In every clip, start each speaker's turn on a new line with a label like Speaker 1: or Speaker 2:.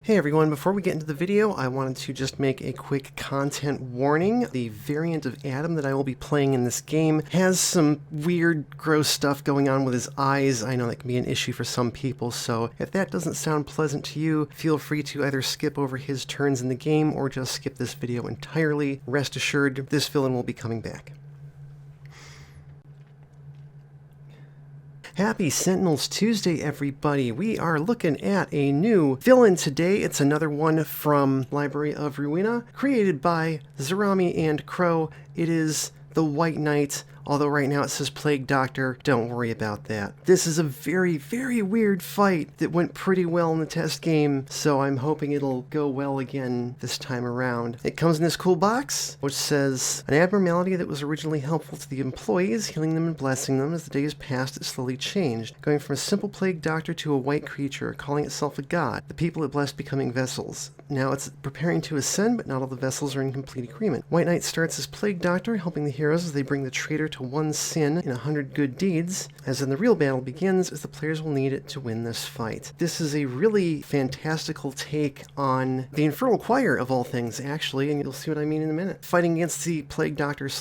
Speaker 1: Hey everyone, before we get into the video, I wanted to just make a quick content warning. The variant of Adam that I will be playing in this game has some weird, gross stuff going on with his eyes. I know that can be an issue for some people, so if that doesn't sound pleasant to you, feel free to either skip over his turns in the game or just skip this video entirely. Rest assured, this villain will be coming back. Happy Sentinels Tuesday, everybody. We are looking at a new villain today. It's another one from Library of Ruina, created by Zarami and Crow. It is the White Knight, although right now it says Plague Doctor. Don't worry about that. This is a very, very weird fight that went pretty well in the test game, so I'm hoping it'll go well again this time around. It comes in this cool box, which says, an abnormality that was originally helpful to the employees, healing them and blessing them. As the days passed, it slowly changed, going from a simple Plague Doctor to a white creature, calling itself a god, the people it blessed becoming vessels. Now it's preparing to ascend, but not all the vessels are in complete agreement. White Knight starts as Plague Doctor, helping the heroes as they bring the traitor to one sin in 100 good deeds. As in the real battle begins, as the players will need it to win this fight. This is a really fantastical take on the Infernal Choir of all things, actually, and you'll see what I mean in a minute. Fighting against the Plague Doctor /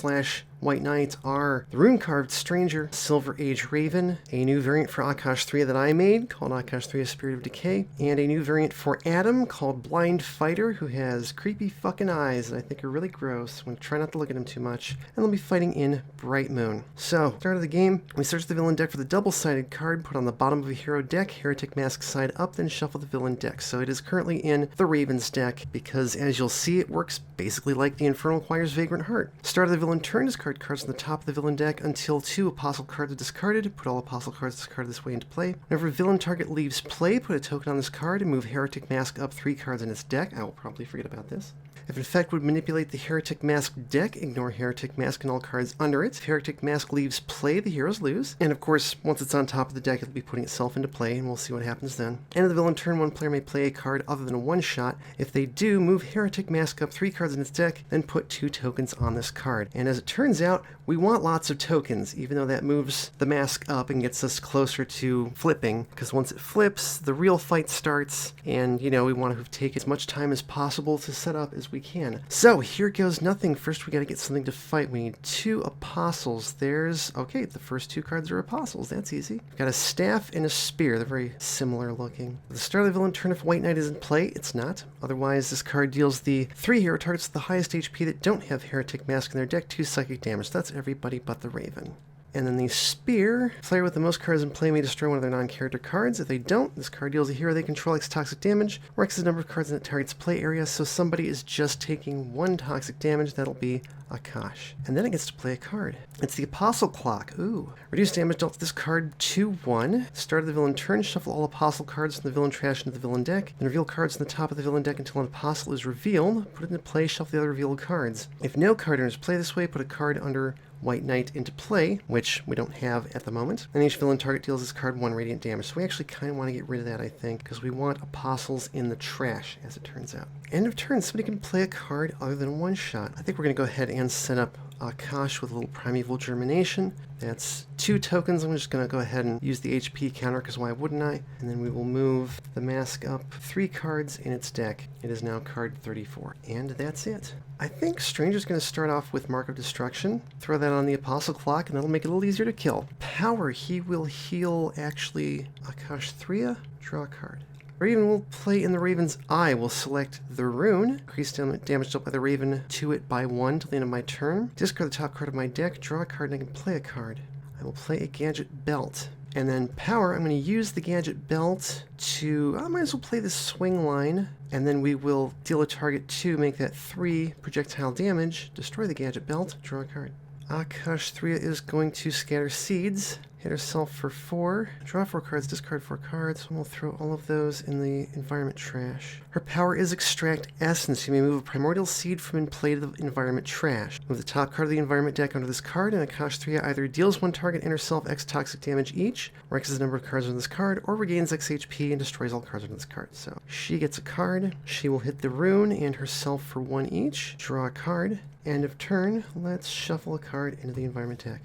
Speaker 1: White Knight are the Rune-Carved Stranger, Silver Age Raven, a new variant for Akash 3 that I made called Akash 3 Spirit of Decay, and a new variant for Adam called Blind Fighter, who has creepy fucking eyes that I think are really gross. I'm going to try not to look at him too much, and they'll be fighting in Bright Moon. So, start of the game, we search the villain deck for the double-sided card, put on the bottom of a hero deck, Heretic Mask side up, then shuffle the villain deck. So it is currently in the Raven's deck, because as you'll see, it works basically like the Infernal Choir's Vagrant Heart. Start of the villain turn, discard cards on the top of the villain deck until 2 Apostle cards are discarded. Put all Apostle cards discarded this way into play. Whenever a villain target leaves play, put a token on this card and move Heretic Mask up 3 cards in its deck. I will probably forget about this. If an effect would manipulate the Heretic Mask deck, ignore Heretic Mask and all cards under it. If Heretic Mask leaves play, the heroes lose. And of course, once it's on top of the deck, it'll be putting itself into play, and we'll see what happens then. End of the villain turn, one player may play a card other than a one-shot. If they do, move Heretic Mask up 3 cards in its deck, then put 2 tokens on this card. And as it turns out, we want lots of tokens, even though that moves the mask up and gets us closer to flipping, because once it flips, the real fight starts, and, you know, we want to take as much time as possible to set up as we can. So, here goes nothing. First, we got to get something to fight. We need 2 Apostles. There's, okay, the first 2 cards are Apostles. That's easy. We've got a Staff and a Spear. They're very similar looking. At the start of the villain turn, if White Knight is in play, it's not. Otherwise, this card deals the 3 hero targets with the highest HP that don't have Heretic Mask in their deck 2 psychic damage. That's everybody but the Raven. And then the Spear, player with the most cards in play may destroy one of their non-character cards. If they don't, this card deals a hero they control X toxic damage, or X is the number of cards in that target's play area, so somebody is just taking 1 toxic damage. That'll be Akash. And then it gets to play a card. It's the Apostle Clock. Ooh. Reduce damage dealt to this card 2-1. Start of the villain turn, shuffle all Apostle cards from the villain trash into the villain deck, then reveal cards on the top of the villain deck until an Apostle is revealed. Put it into play, shuffle the other revealed cards. If no card enters play this way, put a card under White Knight into play, which we don't have at the moment. And each villain target deals this card 1 radiant damage. So we actually kind of want to get rid of that, I think, because we want Apostles in the trash, as it turns out. End of turn, somebody can play a card other than a one-shot. I think we're going to go ahead and set up Akash with a little Primeval Germination. That's 2 tokens. I'm just going to go ahead and use the HP counter, because why wouldn't I? And then we will move the mask up 3 cards in its deck. It is now card 34. And that's it. I think Stranger's going to start off with Mark of Destruction. Throw that on the Apostle Clock, and that'll make it a little easier to kill. Power, he will heal, actually, Akash 3. Draw a card. Raven will play in the Raven's Eye. We'll select the rune. Increase damage dealt by the Raven to it by 1 till the end of my turn. Discard the top card of my deck. Draw a card, and I can play a card. I will play a Gadget Belt. And then Power, I'm going to use the Gadget Belt to... I might as well play the Swing Line. And then we will deal a target 2, make that 3 projectile damage. Destroy the Gadget Belt. Draw a card. Akash 3 is going to Scatter Seeds. Hit herself for 4. Draw 4 cards, discard 4 cards, and we'll throw all of those in the environment trash. Her power is Extract Essence. You may move a Primordial Seed from in play to the environment trash. Move the top card of the environment deck under this card, and Akash 3 either deals 1 target and herself X toxic damage each, or X is the number of cards on this card, or regains X HP and destroys all cards on this card. So she gets a card. She will hit the rune and herself for 1 each. Draw a card. End of turn. Let's shuffle a card into the environment deck.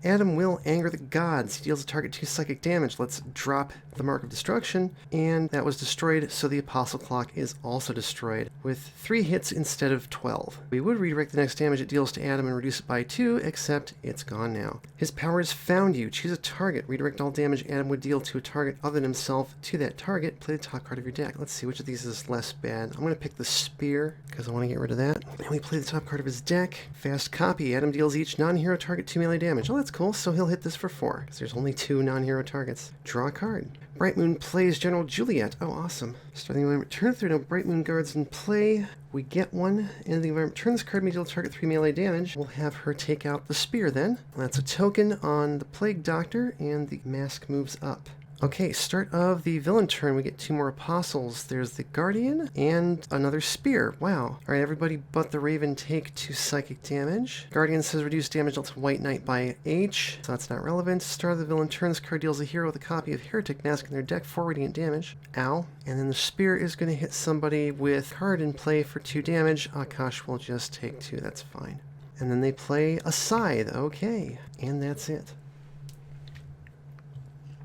Speaker 1: Adam will anger the gods. He deals a target 2 psychic damage. Let's drop the Mark of Destruction, and that was destroyed, so the Apostle Clock is also destroyed, with 3 hits instead of 12. We would redirect the next damage it deals to Adam and reduce it by 2, except it's gone now. His power has found you. Choose a target. Redirect all damage Adam would deal to a target other than himself to that target. Play the top card of your deck. Let's see which of these is less bad. I'm going to pick the Spear, because I want to get rid of that. And we play the top card of his deck. Fast copy. Adam deals each non-hero target 2 melee damage. Oh, that's cool. So he'll hit this for 4, because there's only 2 non-hero targets. Draw a card. Bright Moon plays General Juliet. Oh, awesome. Starting the environment turn, if there are no Bright Moon guards in play, we get one. End of the environment turn, this card may deal target 3 melee damage. We'll have her take out the Spear then. That's a token on the Plague Doctor, and the mask moves up. Okay, start of the villain turn, we get 2 more Apostles. There's the Guardian and another Spear. Wow. Alright, everybody but the Raven take 2 psychic damage. Guardian says reduce damage dealt to White Knight by H, so that's not relevant. Start of the villain turn, this card deals a hero with a copy of Heretic Mask in their deck, 4 radiant damage. Ow. And then the Spear is going to hit somebody with card in play for 2 damage. Akash will just take 2, that's fine. And then they play a Scythe. Okay. And that's it.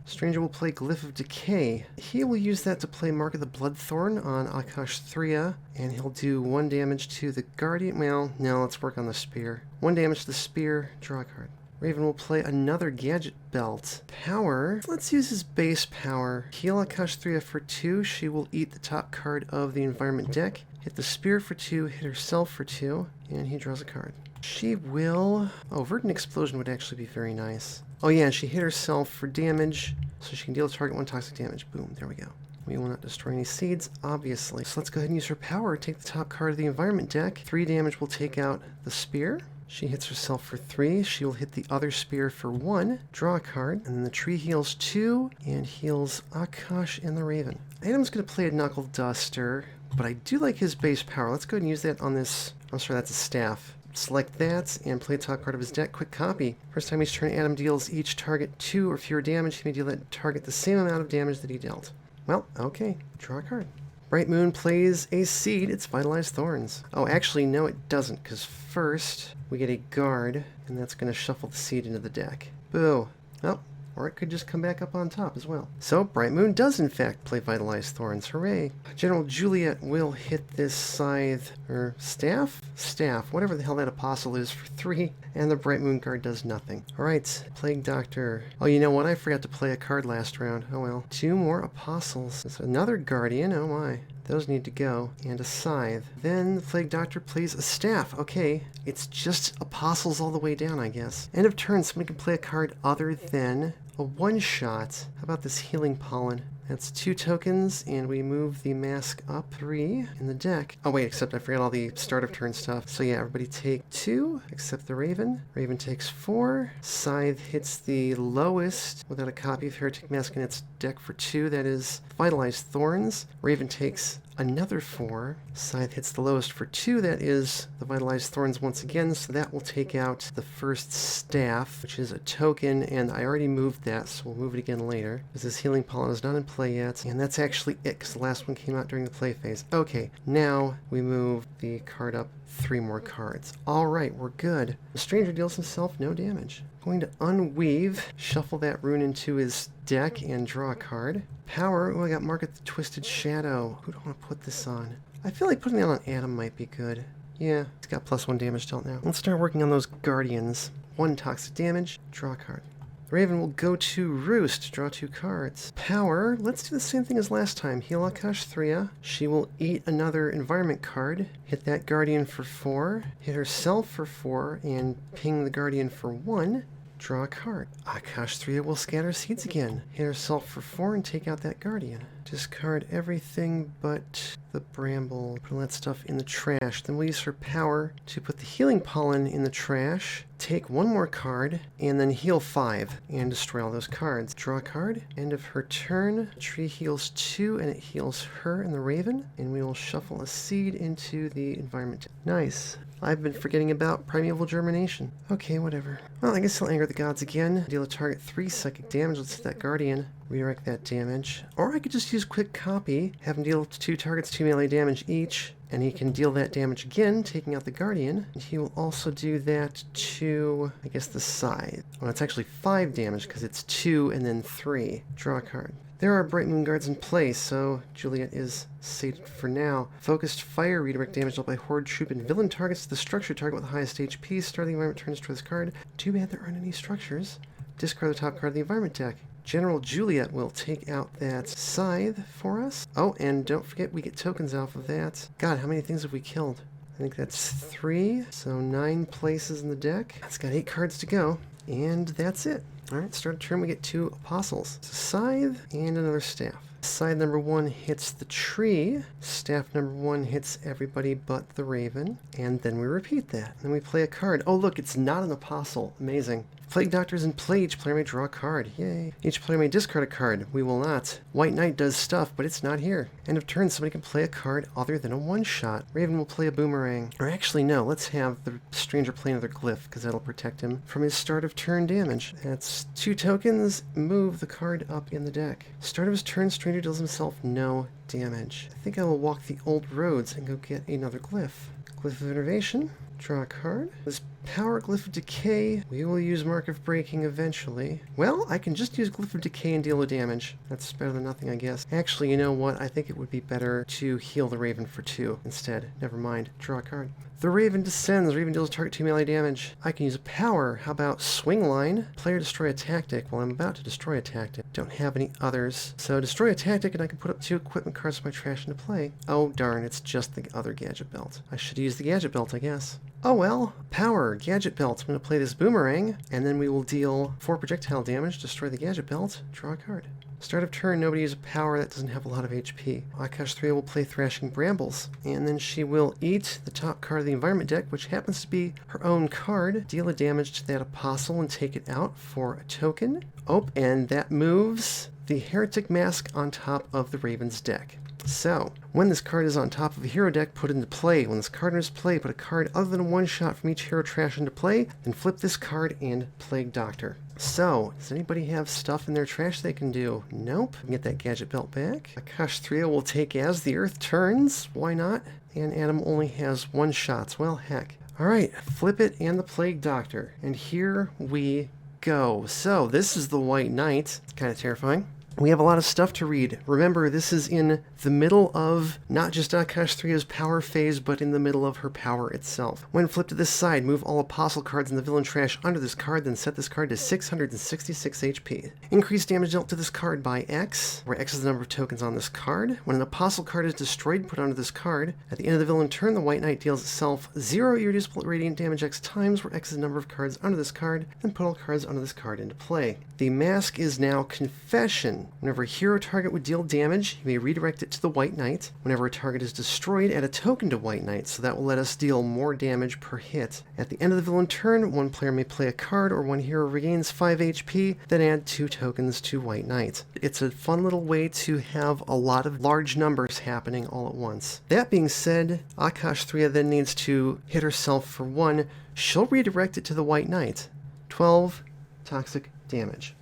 Speaker 1: Stranger will play Glyph of Decay. He will use that to play Mark of the Bloodthorn on Akash 3, and he'll do 1 damage to the Guardian. Well, no, let's work on the Spear. 1 damage to the Spear, draw a card. Raven will play another Gadget Belt. Power, let's use his base power. Heal Akash 3 for 2, she will eat the top card of the environment deck. Hit the Spear for 2, hit herself for 2, and he draws a card. She will... Oh, Verdant Explosion would actually be very nice. Oh yeah, and she hit herself for damage, so she can deal to target 1 toxic damage. Boom, there we go. We will not destroy any seeds, obviously. So let's go ahead and use her power. Take the top card of the environment deck. 3 damage will take out the Spear. She hits herself for 3. She will hit the other Spear for 1. Draw a card. And then the tree heals 2 and heals Akash and the Raven. Adam's going to play a Knuckle Duster, but I do like his base power. Let's go ahead and use that on this. I'm sorry, that's a staff. Select that and play the top card of his deck. Quick copy. First time each turn, Adam deals each target 2 or fewer damage. He may deal that target the same amount of damage that he dealt. Well, okay. Draw a card. Bright Moon plays a seed. It's Vitalized Thorns. Oh, actually, no, it doesn't, because first we get a guard, and that's going to shuffle the seed into the deck. Boo. Oh, or it could just come back up on top as well. So, Bright Moon does in fact play Vitalized Thorns. Hooray. General Juliet will hit this Scythe, or Staff? Staff, whatever the hell that Apostle is, for 3, and the Bright Moon Guard does nothing. Alright, Plague Doctor. Oh, you know what? I forgot to play a card last round. Oh well. 2 more Apostles. There's another Guardian. Oh my. Those need to go. And a Scythe. Then the Plague Doctor plays a Staff. Okay, it's just Apostles all the way down, I guess. End of turn, somebody can play a card other than a 1-shot. How about this Healing Pollen? That's 2 tokens, and we move the mask up 3 in the deck. Oh wait, except I forgot all the start of turn stuff. So yeah, everybody take 2, except the Raven. Raven takes 4. Scythe hits the lowest without a copy of Heretic Mask in its deck for 2. That is Vitalized Thorns. Raven takes another 4. Scythe hits the lowest for 2. That is the Vitalized Thorns once again, so that will take out the first Staff, which is a token, and I already moved that, so we'll move it again later, because this Healing Pollen is not in play yet, and that's actually it, because the last one came out during the play phase. Okay, now we move the card up 3 more cards. Alright, we're good. The Stranger deals himself no damage. Going to unweave, shuffle that rune into his deck, and draw a card. Power, oh, I got Mark of the Twisted Shadow. Who do I want to put this on? I feel like putting that on Adam might be good. Yeah, he's got +1 damage dealt now. Let's start working on those Guardians. 1 toxic damage, draw a card. Raven will go to Roost, draw 2 cards. Power, let's do the same thing as last time. Heal Akash 3. She will eat another environment card, hit that Guardian for 4, hit herself for 4, and ping the Guardian for 1. Draw a card. Akash 3 will scatter seeds again. Hit herself for 4 and take out that Guardian. Discard everything but the Bramble. Put all that stuff in the trash. Then we'll use her power to put the Healing Pollen in the trash. Take 1 more card, and then heal 5, and destroy all those cards. Draw a card. End of her turn. Tree heals 2, and it heals her and the Raven. And we will shuffle a seed into the environment. Nice. I've been forgetting about Primeval Germination. Okay, whatever. Well, I guess he'll anger the gods again. Deal a target 3 psychic damage. Let's hit that Guardian. redirect that damage. Or I could just use quick copy, have him deal 2 targets 2 melee damage each, and he can deal that damage again, taking out the Guardian. And he will also do that to, I guess, the Scythe. Well, it's actually 5 damage because it's 2 and then 3. Draw a card. There are Bright Moon Guards in place, so Juliet is sated for now. Focused Fire, redirect damage dealt by Horde Troop and Villain targets to the structure target with the highest HP. Start of the environment turn, destroy this card. Too bad there aren't any structures. Discard the top card of the environment deck. General Juliet will take out that Scythe for us. Oh, and don't forget we get tokens off of that. God, how many things have we killed? I think that's 3, so 9 places in the deck. It's got 8 cards to go, and that's it. Alright, start of turn we get 2 Apostles. It's a Scythe and another Staff. Scythe number 1 hits the tree. Staff number 1 hits everybody but the Raven. And then we repeat that. Then we play a card. Oh look, it's not an Apostle. Amazing. Plague Doctor is in play. Each player may draw a card. Yay. Each player may discard a card. We will not. White Knight does stuff, but it's not here. End of turn, somebody can play a card other than a one-shot. Raven will play a Boomerang. Or actually, no. Let's have the Stranger play another Glyph, because that'll protect him from his start of turn damage. That's 2 tokens. Move the card up in the deck. Start of his turn, Stranger deals himself no damage. I think I will walk the old roads and go get another Glyph. Glyph of Innervation. Draw a card. This Power Glyph of Decay. We will use Mark of Breaking eventually. Well, I can just use Glyph of Decay and deal the damage. That's better than nothing, I guess. Actually, you know what? I think it would be better to heal the Raven for 2 instead. Never mind. Draw a card. The Raven descends. Raven deals target 2 melee damage. I can use a power. How about Swing Line? Player destroy a tactic. Well, I'm about to destroy a tactic. Don't have any others. So destroy a tactic and I can put up 2 equipment cards from my trash into play. Oh darn, it's just the other Gadget Belt. I should use the Gadget Belt, I guess. Oh well, power, Gadget Belt. I'm going to play this Boomerang, and then we will deal 4 projectile damage, destroy the Gadget Belt, draw a card. Start of turn, nobody uses power, that doesn't have a lot of HP. Akash 3 will play Thrashing Brambles, and then she will eat the top card of the environment deck, which happens to be her own card, deal a damage to that Apostle and take it out for a token. Oh, and that moves the Heretic Mask on top of the Raven's deck. So, when this card is on top of a hero deck, put it into play. When this card is play, put a card other than a one-shot from each hero trash into play, then flip this card and Plague Doctor. So, does anybody have stuff in their trash they can do? Nope. We can get that Gadget Belt back. Akash 3 will take as the Earth turns. Why not? And Adam only has one-shots. Well, heck. Alright, flip it and the Plague Doctor. And here we go. So, this is the White Knight. It's kind of terrifying. We have a lot of stuff to read. Remember, this is in the middle of not just Akash 3's power phase, but in the middle of her power itself. When flipped to this side, move all Apostle cards in the villain trash under this card, then set this card to 666 HP. Increase damage dealt to this card by X, where X is the number of tokens on this card. When an Apostle card is destroyed, put onto this card. At the end of the villain turn, the White Knight deals itself 0 irreducible radiant damage X times, where X is the number of cards under this card, then put all cards under this card into play. The mask is now Confession. Whenever a hero target would deal damage, you may redirect it to the White Knight. Whenever a target is destroyed, add a token to White Knight, so that will let us deal more damage per hit. At the end of the villain turn, one player may play a card or one hero regains 5 HP, then add 2 tokens to White Knight. It's a fun little way to have a lot of large numbers happening all at once. That being said, Akash 3 then needs to hit herself for 1. She'll redirect it to the White Knight. 12 toxic damage.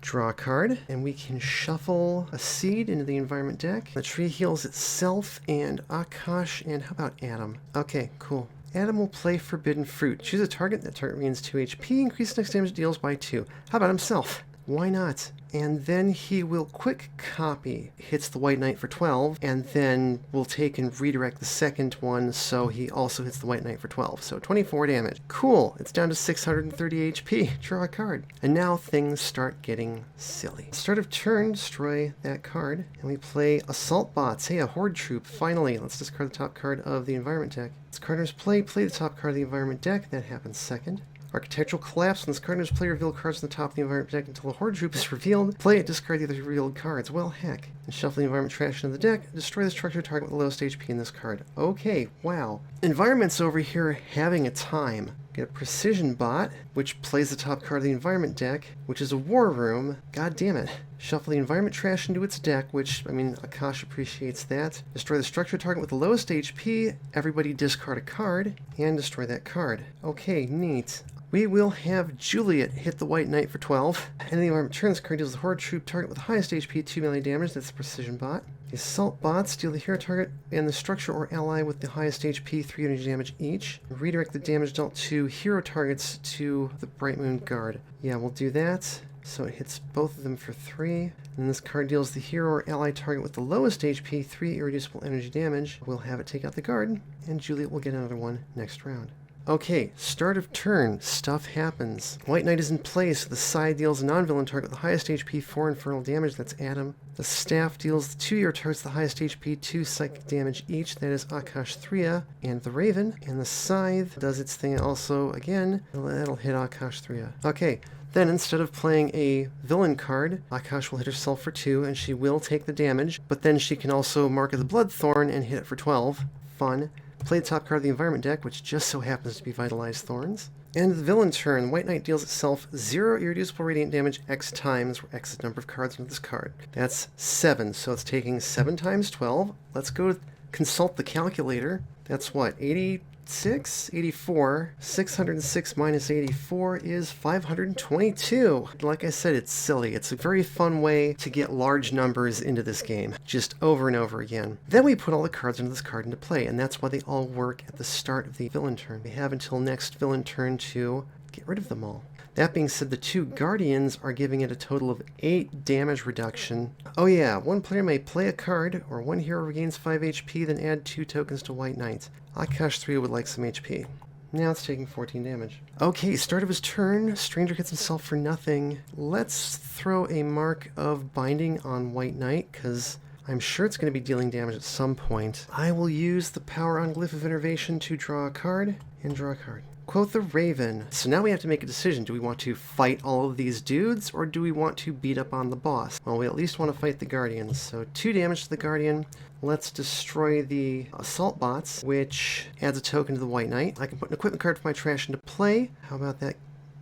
Speaker 1: Draw a card, and we can shuffle a seed into the environment deck. The tree heals itself, and Akash, and how about Adam? Okay, cool. Adam will play Forbidden Fruit. Choose a target. That target regains 2 HP. Increase next damage deals by 2. How about himself? Why not? And then he will quick copy, hits the White Knight for 12, and then will take and redirect the second one, so he also hits the White Knight for 12. So 24 damage. Cool, it's down to 630 HP. Draw a card. And now things start getting silly. Start of turn, destroy that card, and we play Assault Bots. Hey, a Horde Troop, finally. Let's discard the top card of the environment deck. Discarders play the top card of the environment deck. That happens second. Architectural Collapse. When this card is played, reveal cards on the top of the environment deck until a Horde Troop is revealed. Play it, discard the other revealed cards. Well, heck. And shuffle the environment trash into the deck. Destroy the structure target with the lowest HP in this card. Okay, wow. Environment's over here having a time. Get a Precision Bot, which plays the top card of the environment deck, which is a War Room. God damn it. Shuffle the environment trash into its deck, which, I mean, Akash appreciates that. Destroy the structure target with the lowest HP. Everybody discard a card, and destroy that card. Okay, neat. we will have Juliet hit the White Knight for 12. And the environment turn, this card deals the Horde Troop target with the highest HP 2 melee damage. That's the Precision Bot. The Assault Bots deal the hero target and the structure or ally with the highest HP 3 energy damage each. Redirect the damage dealt to hero targets to the Bright Moon Guard. Yeah, we'll do that. So it hits both of them for 3. And this card deals the hero or ally target with the lowest HP 3 irreducible energy damage. We'll have it take out the guard, and Juliet will get another one next round. Okay, start of turn, stuff happens. White Knight is in place. The side deals a non-villain target with the highest HP 4 infernal damage, that's Adam. The staff deals the 2 hero targets the highest HP 2 psychic damage each, that is Akash Thria and the Raven. And the scythe does its thing also again, that'll hit Akash Thria. Okay, then instead of playing a villain card, Akash will hit herself for 2 and she will take the damage, but then she can also mark the Bloodthorn and hit it for 12. Fun. Play the top card of the environment deck, which just so happens to be Vitalized Thorns. And the villain turn, White Knight deals itself 0 irreducible radiant damage X times, where X is the number of cards into this card. That's 7, so it's taking 7 times 12. Let's go consult the calculator. That's what, 86? 84. 606 minus 84 is 522. Like I said, it's silly. It's a very fun way to get large numbers into this game, just over and over again. Then we put all the cards into this card into play, and that's why they all work at the start of the villain turn. We have until next villain turn to get rid of them all. That being said, the 2 Guardians are giving it a total of 8 damage reduction. Oh yeah, one player may play a card, or one hero regains 5 HP, then add 2 tokens to White Knight. Akash 3 would like some HP. Now it's taking 14 damage. Okay, start of his turn, Stranger hits himself for nothing. Let's throw a mark of binding on White Knight, because I'm sure it's going to be dealing damage at some point. I will use the power on Glyph of Innervation to draw a card, and draw a card. Quote the Raven. So now we have to make a decision. Do we want to fight all of these dudes, or do we want to beat up on the boss? Well, we at least want to fight the Guardians. So 2 damage to the Guardian. Let's destroy the Assault Bots, which adds a token to the White Knight. I can put an equipment card for my trash into play. How about that?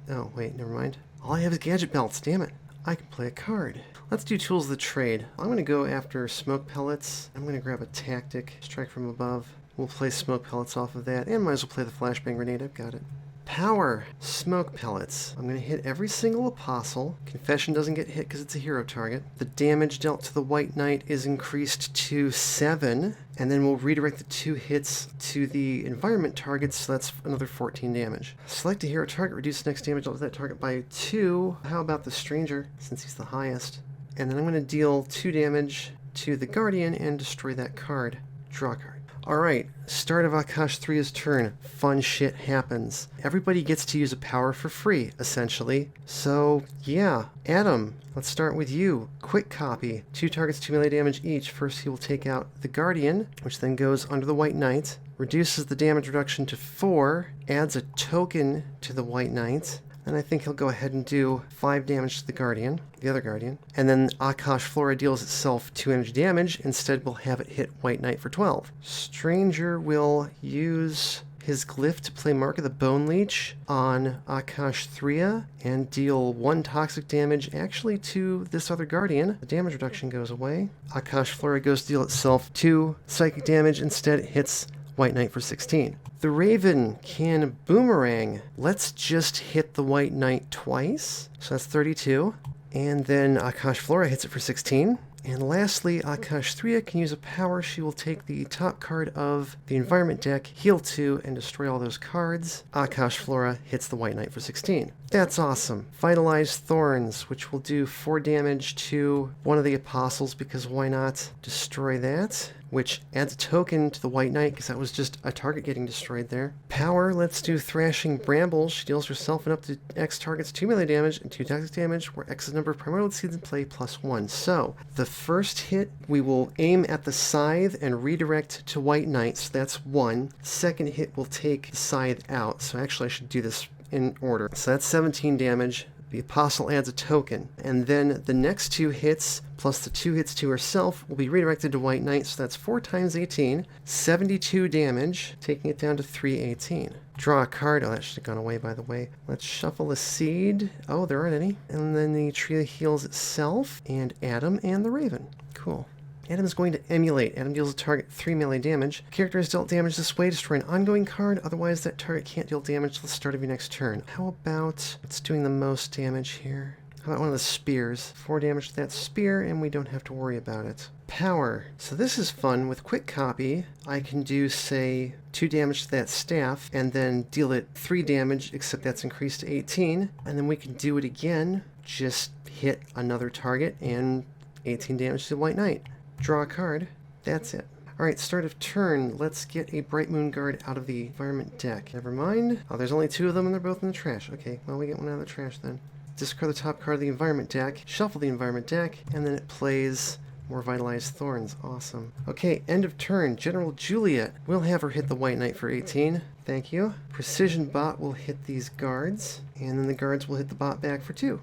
Speaker 1: Oh, wait, never mind. All I have is Gadget Belts, damn it. I can play a card. Let's do Tools of the Trade. I'm going to go after Smoke Pellets. I'm going to grab a Tactic, Strike from Above. We'll play Smoke Pellets off of that, and might as well play the Flashbang Grenade. I've got it. Power. Smoke Pellets. I'm going to hit every single Apostle. Confession doesn't get hit because it's a hero target. The damage dealt to the White Knight is increased to 7, and then we'll redirect the 2 hits to the environment targets, so that's another 14 damage. Select a hero target, reduce the next damage dealt to that target by 2. How about the Stranger, since he's the highest? And then I'm going to deal 2 damage to the Guardian and destroy that card. Draw a card. Alright, start of Akash 3's turn. Fun shit happens. Everybody gets to use a power for free, essentially. So, yeah. Adam, let's start with you. Quick copy. 2 targets, 2 melee damage each. First he will take out the Guardian, which then goes under the White Knight. Reduces the damage reduction to 4. Adds a token to the White Knight. And I think he'll go ahead and do 5 damage to the Guardian, the other Guardian. And then Akash Flora deals itself 2 energy damage. Instead, we'll have it hit White Knight for 12. Stranger will use his Glyph to play Mark of the Bone Leech on Akash Thria and deal 1 toxic damage actually to this other Guardian. The damage reduction goes away. Akash Flora goes to deal itself 2 psychic damage. Instead, it hits White Knight for 16. The Raven can boomerang. Let's just hit the White Knight twice. So that's 32. And then Akash Flora hits it for 16. And lastly, Akash Thria can use a power. She will take the top card of the environment deck, heal 2, and destroy all those cards. Akash Flora hits the White Knight for 16. That's awesome. Vitalized Thorns, which will do 4 damage to one of the Apostles, because why not? Destroy that, which adds a token to the White Knight, because that was just a target getting destroyed there. Power, let's do Thrashing Brambles. She deals herself and up to X targets 2 melee damage and 2 toxic damage, where X is the number of primordial seeds in play plus 1. So, the first hit, we will aim at the Scythe and redirect to White Knight, so that's 1. Second hit will take the Scythe out, so actually I should do this in order. So that's 17 damage. The Apostle adds a token, and then the next 2 hits, plus the 2 hits to herself, will be redirected to White Knight, so that's 4 times 18, 72 damage, taking it down to 318. Draw a card. Oh, that should have gone away, by the way. Let's shuffle a seed. Oh, there aren't any. And then the tree heals itself, and Adam and the Raven. Cool. Adam is going to emulate. Adam deals a target 3 melee damage. Character is dealt damage this way, destroy an ongoing card, otherwise that target can't deal damage till the start of your next turn. How about it's doing the most damage here? How about one of the spears? 4 damage to that spear, and we don't have to worry about it. Power. So this is fun. With quick copy, I can do, say, 2 damage to that staff, and then deal it 3 damage, except that's increased to 18. And then we can do it again, just hit another target, and 18 damage to the White Knight. Draw a card. That's it. Alright, start of turn. Let's get a Bright Moon Guard out of the environment deck. Never mind. Oh, there's only 2 of them, and they're both in the trash. Okay, well, we get one out of the trash then. Discard the top card of the environment deck, shuffle the environment deck, and then it plays more Vitalized Thorns. Awesome. Okay, end of turn. General Juliet. We'll have her hit the White Knight for 18. Thank you. Precision Bot will hit these guards, and then the guards will hit the bot back for 2.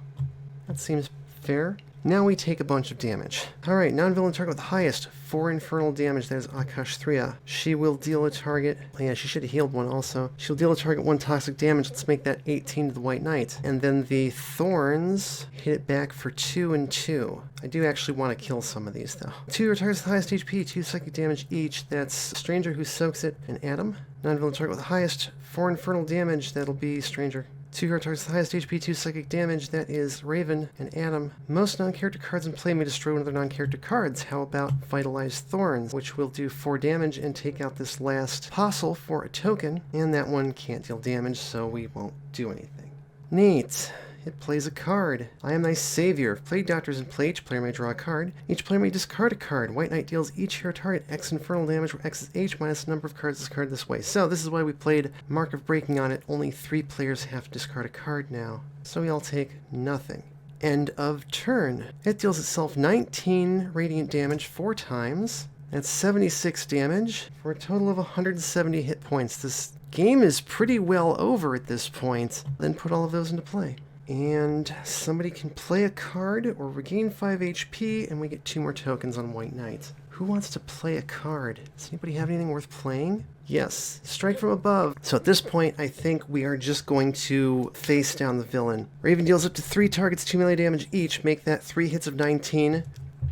Speaker 1: That seems fair. Now we take a bunch of damage. Alright, non-villain target with the highest 4 infernal damage, that is Akash 3. She will deal a target... Oh yeah, she should have healed one also. She'll deal a target 1 toxic damage. Let's make that 18 to the White Knight. And then the Thorns hit it back for 2 and 2. I do actually want to kill some of these though. 2 targets with the highest HP, 2 psychic damage each. That's Stranger who soaks it, and Adam. Non-villain target with the highest 4 infernal damage, that'll be Stranger. 2 hero targets with the highest HP, 2 psychic damage, that is Raven and Adam. Most non-character cards in play may destroy one of their non-character cards. How about Vitalized Thorns, which will do 4 damage and take out this last apostle for a token, and that one can't deal damage, so we won't do anything. Neat. It plays a card. I am thy savior. If Plague Doctor is in play, each player may draw a card. Each player may discard a card. White Knight deals each hero target X infernal damage, where X is H minus the number of cards discarded this way. So this is why we played Mark of Breaking on it. Only 3 players have to discard a card now. So we all take nothing. End of turn. It deals itself 19 radiant damage 4 times. That's 76 damage for a total of 170 hit points. This game is pretty well over at this point. Then put all of those into play. And somebody can play a card or regain 5 HP, and we get 2 more tokens on White Knight. Who wants to play a card? Does anybody have anything worth playing? Yes, strike from above. So at this point, I think we are just going to face down the villain. Raven deals up to 3 targets, 2 melee damage each. Make that 3 hits of 19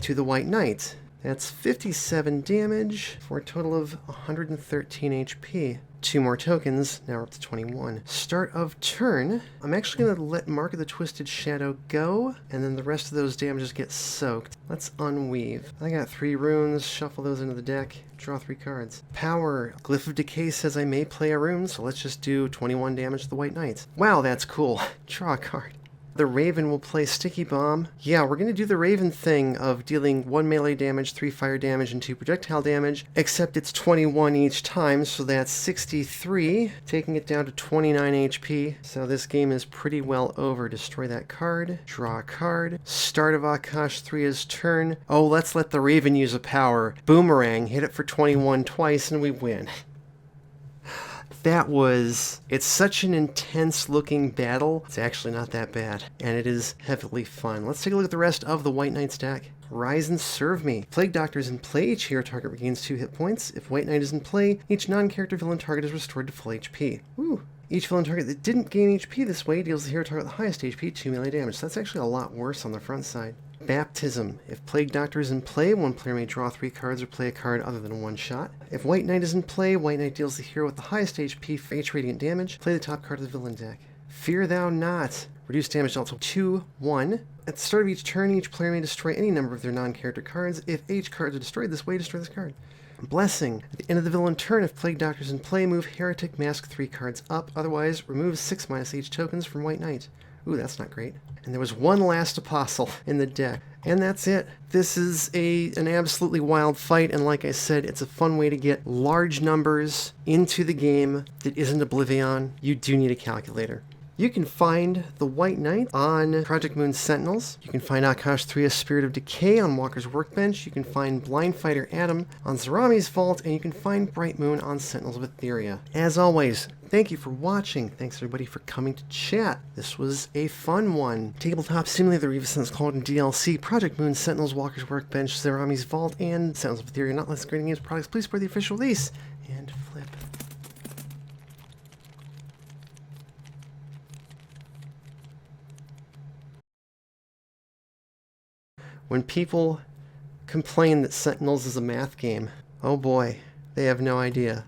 Speaker 1: to the White Knight. That's 57 damage for a total of 113 HP. 2 more tokens, now we're up to 21. Start of turn, I'm actually going to let Mark of the Twisted Shadow go, and then the rest of those damages get soaked. Let's unweave. I got 3 runes, shuffle those into the deck, draw 3 cards. Power, Glyph of Decay says I may play a rune, so let's just do 21 damage to the White Knight. Wow, that's cool. Draw a card. The Raven will play Sticky Bomb. Yeah, we're going to do the Raven thing of dealing 1 melee damage, 3 fire damage, and 2 projectile damage, except it's 21 each time, so that's 63, taking it down to 29 HP. So this game is pretty well over. Destroy that card, draw a card. Start of Akash 3's turn. Oh, let's let the Raven use a power. Boomerang, hit it for 21 twice, and we win. It's such an intense looking battle. It's actually not that bad, and it is heavily fun. Let's take a look at the rest of the White Knight's deck. Rise and Serve Me. Plague Doctor is in play. Each hero target regains 2 hit points. If White Knight is in play, each non-character villain target is restored to full HP. Woo! Each villain target that didn't gain HP this way deals the hero target with the highest HP 2 melee damage. So that's actually a lot worse on the front side. Baptism. If Plague Doctor is in play, 1 player may draw 3 cards or play a card other than 1 shot. If White Knight is in play, White Knight deals the hero with the highest HP for H radiant damage. Play the top card of the villain deck. Fear Thou Not. Reduce damage dealt to 2-1. At the start of each turn, each player may destroy any number of their non-character cards. If H cards are destroyed this way, destroy this card. Blessing. At the end of the villain turn, if Plague Doctor is in play, move Heretic Mask 3 cards up. Otherwise, remove 6 minus H tokens from White Knight. Ooh, that's not great. And there was 1 last apostle in the deck. And that's it. This is an absolutely wild fight, and like I said, it's a fun way to get large numbers into the game that isn't Oblivion. You do need a calculator. You can find the White Knight on Project Moon Sentinels. You can find Akash 3's Spirit of Decay on Walker's Workbench. You can find Blind Fighter Adam on Zarami's Vault, and you can find Bright Moon on Sentinels of Etheria. As always, thank you for watching. Thanks everybody for coming to chat. This was a fun one. Tabletop Simulator, the Revis Called in DLC, Project Moon Sentinels, Walker's Workbench, Zarami's Vault, and Sentinels of Etheria. Not less great games products. Please support the official release. And flip. When people complain that Sentinels is a math game. Oh boy, they have no idea.